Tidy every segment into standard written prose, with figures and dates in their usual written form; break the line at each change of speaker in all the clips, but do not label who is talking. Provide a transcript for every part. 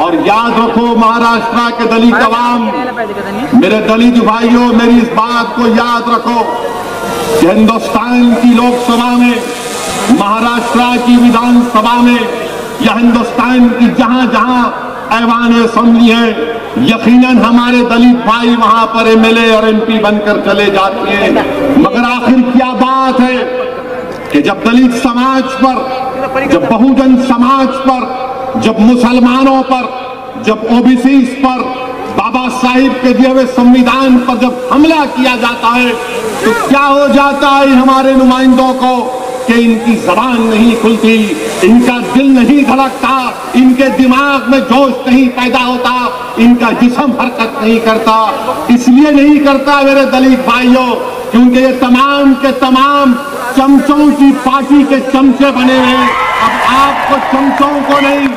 और याद रखो महाराष्ट्र के दलित अवाम, मेरे दलित भाइयों, मेरी इस बात को याद रखो कि हिंदुस्तान की लोकसभा में, महाराष्ट्र की विधानसभा में या हिंदुस्तान की जहां जहां ऐवान असेंबली है, यकीनन हमारे दलित भाई वहां पर एमएलए और एमपी बनकर चले जाते हैं। मगर आखिर क्या बात है कि जब दलित समाज पर, जब बहुजन समाज पर, जब मुसलमानों पर, जब ओबीसी पर, बाबा साहिब के दिए हुए संविधान पर जब हमला किया जाता है तो क्या हो जाता है हमारे नुमाइंदों को कि इनकी जबान नहीं खुलती, इनका दिल नहीं धड़कता, इनके दिमाग में जोश नहीं पैदा होता, इनका जिस्म हरकत नहीं करता। इसलिए नहीं करता मेरे दलित भाइयों क्योंकि ये तमाम के तमाम चमचों की पार्टी के चमचे बने हैं। अब आपको चमचों को नहीं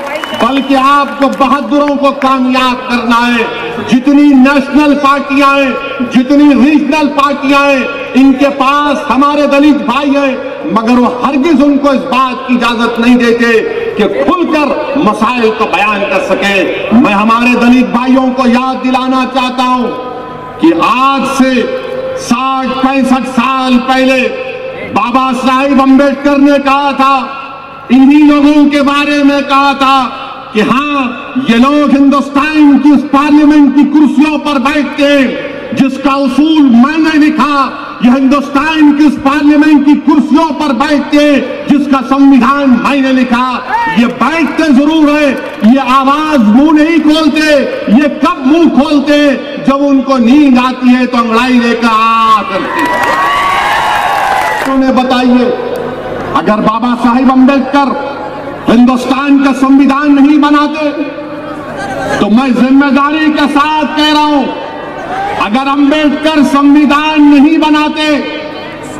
बल्कि आपको बहादुरों को कामयाब करना है। जितनी नेशनल पार्टियां हैं, जितनी रीजनल पार्टियां हैं, इनके पास हमारे दलित भाई हैं, मगर वो हरगिज उनको इस बात की इजाजत नहीं देते कि खुलकर मसाइल को बयान कर सके। मैं हमारे दलित भाइयों को याद दिलाना चाहता हूं कि आज से 60-65 साल पहले बाबा साहिब अम्बेडकर ने कहा था, इन्हीं लोगों के बारे में कहा था कि हाँ, ये लोग हिंदुस्तान की उस पार्लियामेंट की कुर्सियों पर बैठते हैं जिसका उसूल मैंने लिखा, ये हिंदुस्तान की उस पार्लियामेंट की कुर्सियों पर बैठते हैं जिसका संविधान मैंने लिखा। ये बैठते जरूर है, ये आवाज मुंह नहीं खोलते। ये कब मुंह खोलते? जब उनको नींद आती है तो अंगड़ाई लेकर आ करते। उन्हें बताइए, अगर बाबा साहिब अम्बेडकर हिंदुस्तान का संविधान नहीं बनाते तो मैं जिम्मेदारी के साथ कह रहा हूं, अगर अम्बेडकर संविधान नहीं बनाते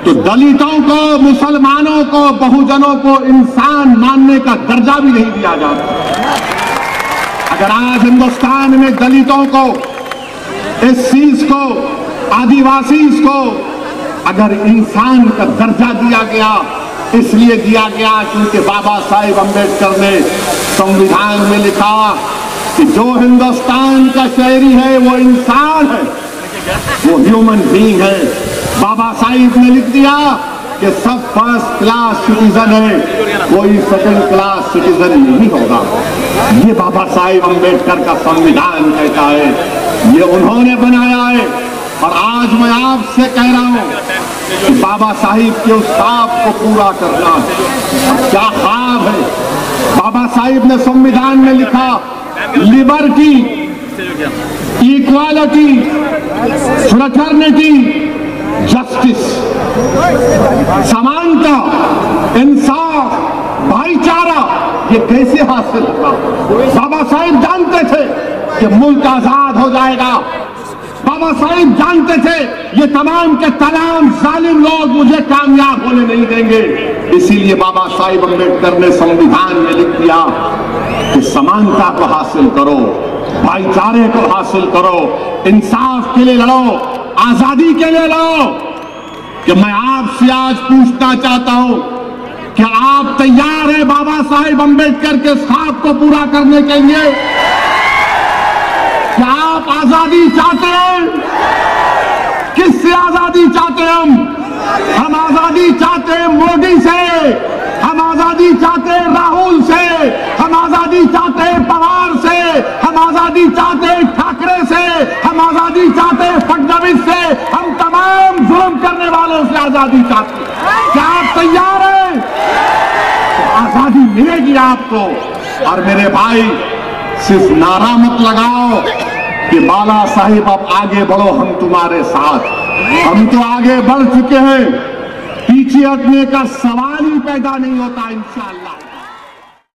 तो दलितों को, मुसलमानों को, बहुजनों को इंसान मानने का दर्जा भी नहीं दिया जाता। अगर आज हिंदुस्तान में दलितों को, एससीज को, आदिवासी को अगर इंसान का दर्जा दिया गया, इसलिए दिया गया क्योंकि बाबा साहिब अम्बेडकर ने संविधान में लिखा कि जो हिंदुस्तान का शहरी है वो इंसान है, वो ह्यूमन बीइंग है। बाबा साहिब ने लिख दिया कि सब फर्स्ट क्लास सिटीजन है, कोई सेकंड क्लास सिटीजन नहीं होगा। ये बाबा साहिब अम्बेडकर का संविधान कहता है, ये उन्होंने बनाया है। और आज मैं आपसे कह रहा हूं कि बाबा साहिब के उस ख्वाब को पूरा करना है। क्या ख्वाब है? बाबा साहिब ने संविधान में लिखा, लिबर्टी, इक्वालिटी, फ्रेटर्निटी, जस्टिस, समानता, इंसाफ, भाईचारा। ये कैसे हासिल होगा? बाबा साहिब जानते थे कि मुल्क आजाद हो जाएगा। बाबा साहिब जानते थे ये तमाम के तमाम जालिम लोग मुझे कामयाब होने नहीं देंगे। इसीलिए बाबा साहिब अम्बेडकर ने संविधान में लिख दिया कि समानता को हासिल करो, भाईचारे को हासिल करो, इंसाफ के लिए लड़ो, आजादी के लिए लड़ो। कि मैं आपसे आज पूछना चाहता हूं, क्या आप तैयार हैं बाबा साहिब अम्बेडकर के ख्वाब को पूरा करने के लिए? क्या आप आजादी चाहते हैं? किससे आजादी चाहते हैं? हम आजादी चाहते हैं मोदी से, हम आजादी चाहते हैं राहुल से, हम आजादी चाहते हैं पवार से, हम आजादी चाहते हैं ठाकरे से, हम आजादी चाहते हैं फडणवीस से, हम तमाम जुल्म करने वालों से आजादी चाहते हैं। क्या आप तैयार हैं? तो आजादी मिलेगी आपको। और मेरे भाई, सिर्फ नारा मत लगाओ कि बाला साहिब अब आगे बढ़ो, हम तुम्हारे साथ। हम तो आगे बढ़ चुके हैं, पीछे हटने का सवाल ही पैदा नहीं होता इंशाअल्लाह।